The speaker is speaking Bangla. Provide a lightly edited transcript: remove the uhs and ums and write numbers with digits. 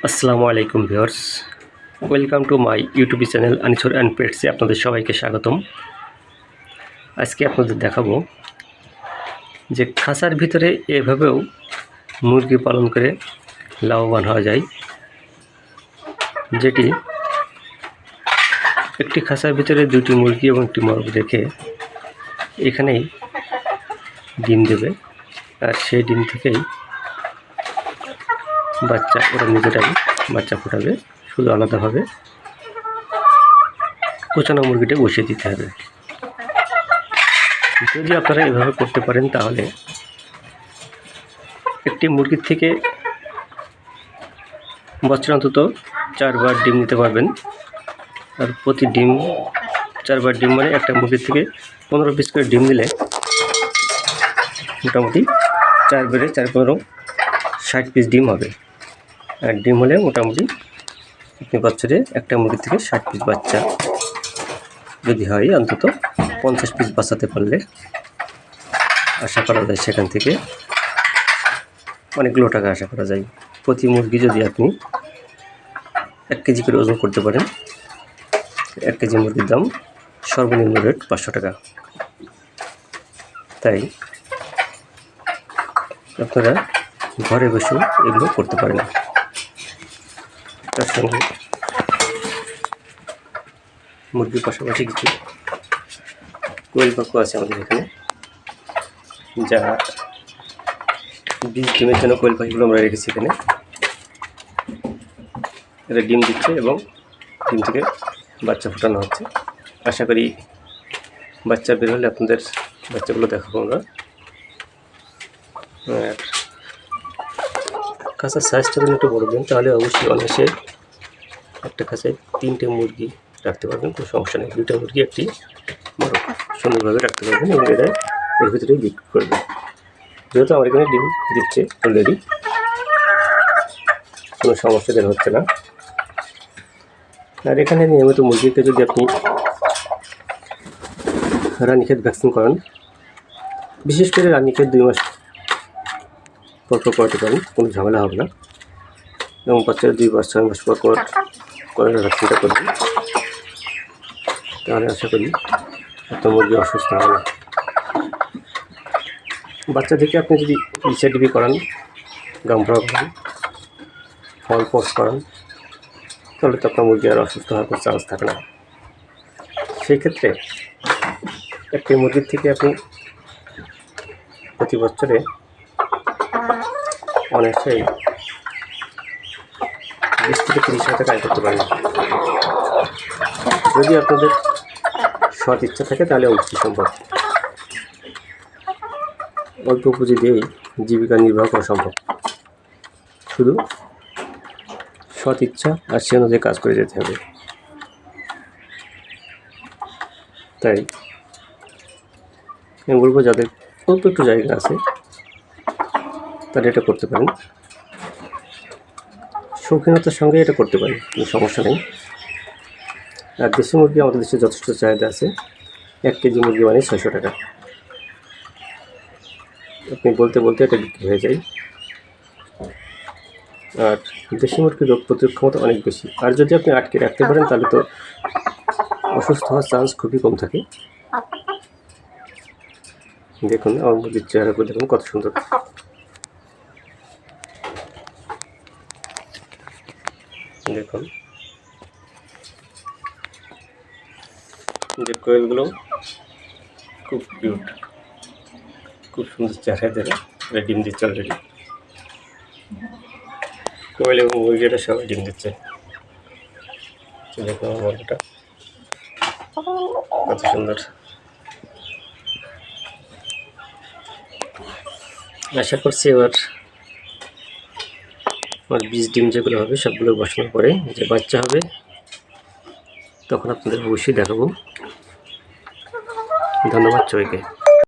আসসালামু আলাইকুম viewers, welcome to my YouTube channel Anisur and pets আপনাদের সবাইকে স্বাগতম। আজকে আপনাদের দেখাবো যে খাঁচার ভিতরে এভাবেও মুরগি পালন করে লাভবান হওয়া যায়, যেটি একটি খাঁচার ভিতরে দুটি মুরগি এবং একটি মোরগ রেখে এখানেই ডিম দেবে, আর সেই ডিম থেকেই বাচ্চা ওরা নিজেরাই বাচ্চা ফোটাবে। শুধু আলাদাভাবে কোচানো মুরগিটা বসিয়ে দিতে হবে। যদি আপনারা এভাবে করতে পারেন তাহলে একটি মুরগির থেকে বছরে অন্তত 4 বার ডিম নিতে পারবেন। আর প্রতি ডিম 4 বার ডিম মানে একটা মুরগির থেকে 15 পিস করে ডিম দিলে মোটামুটি 4 বেড়ে 4 15 60 পিস ডিম হবে। আর ডিম হলে মোটামুটি আপনি বছরে একটা মুরগি থেকে 60 পিস বাচ্চা যদি হয়, অন্তত 50 পিস বাঁচাতে পারলে আশা করা যায় সেখান থেকে অনেকগুলো টাকা আশা করা যায়। প্রতি মুরগি যদি আপনি 1 কেজি করে ওজন করতে পারেন, 1 কেজি মুরগির দাম সর্বনিম্ন রেট 500 টাকা। তাই আপনারা ঘরে বসেও এগুলো করতে পারেন। তার সঙ্গে মুরগির পাশাপাশি কিছু কোয়েল পাখি আছে আমাদের এখানে, যা বীজ ডিমের জন্য কোয়েল পাখিগুলো আমরা রেখেছি এখানে। এরা ডিম দিচ্ছে এবং ডিম থেকে বাচ্চা ফোটানো হচ্ছে। আশা করি বাচ্চা বের হলে আপনাদের বাচ্চাগুলো দেখাবো আমরা। আর খাঁচার সাইজটা যদি একটু বড় দেন তাহলে অবশ্যই অনায়াসে একটা খাঁচায় 3টে মুরগি রাখতে পারবেন, কোনো সমস্যা নেই। 2টা মুরগি একটি বড় সুন্দরভাবে রাখতে পারবেন এবং এরা এর ভিতরেই বিক্রি করবে। যেহেতু আমার এখানে ডিম দিচ্ছে অলরেডি, কোনো সমস্যা যেন হচ্ছে না। আর এখানে নিয়মিত মুরগিকে যদি আপনি রানীক্ষেত ভ্যাকসিন করান, বিশেষ করে রানীক্ষেত 2 মাস পর করাতে পারেন, কোনো ঝামেলা হবে না। এবং বাচ্চারা 2 মাস 6 মাস পর করার ভ্যাকসিনটা করবেন, তাহলে আশা করি আপনার মুরগি অসুস্থ হবে না। বাচ্চা থেকে আপনি যদি ইসিআরটিপি করান, গামফড়া করান, ফল পক্স করান, তাহলে তো আপনার মুরগি আর অসুস্থ হওয়ার কোনো চান্স থাকে না। সেই ক্ষেত্রে একটি মুরগির থেকে আপনি প্রতি বছরে অনেকটাই 20 থেকে 30 হাজার টাকা আয় করতে পারেন। যদি আপনাদের সৎ ইচ্ছা থাকে তাহলে অবশ্যই সম্ভব। অল্প পুঁজি দিয়েই জীবিকা নির্বাহ করা সম্ভব, শুধু সৎ ইচ্ছা আর সে অনুযায়ী কাজ করে যেতে হবে। তাই আমি বলবো যাদের অল্প একটু জায়গা আছে তারা এটা করতে পারেন, শৌখিনতার সঙ্গে এটা করতে পারেন, কোনো সমস্যা নেই। আর দেশি মুরগি আমাদের দেশে যথেষ্ট চাহিদা আছে। 1 কেজি মুরগি মানে 600 টাকা। আপনি বলতে বলতে এটা বিক্রি হয়ে যায়। আর দেশি মুরগির রোগ প্রতিরোধ ক্ষমতা অনেক বেশি। আর যদি আপনি আটকে রাখতে পারেন তাহলে তো অসুস্থ হওয়ার চান্স খুবই কম থাকে। দেখুন আমার মুরগির চেহারা করে দেখুন কত সুন্দর। দেখুন যে কোয়েলগুলো খুব কিউট, খুব সুন্দর চেহারা দেবে, ডিম দিচ্ছে অলরেডি। কোয়েল এবং মুরগিটা সবাই ডিম দিচ্ছে। দেখুন আমার মুরগিটা কত সুন্দর। আশা করছি এবার আমার বীজ ডিম যেগুলো হবে সবগুলো বসানোর পরে যে বাচ্চা হবে তখন আপনাদের অবশ্যই দেখাবো। ধন্যবাদ সবাইকে।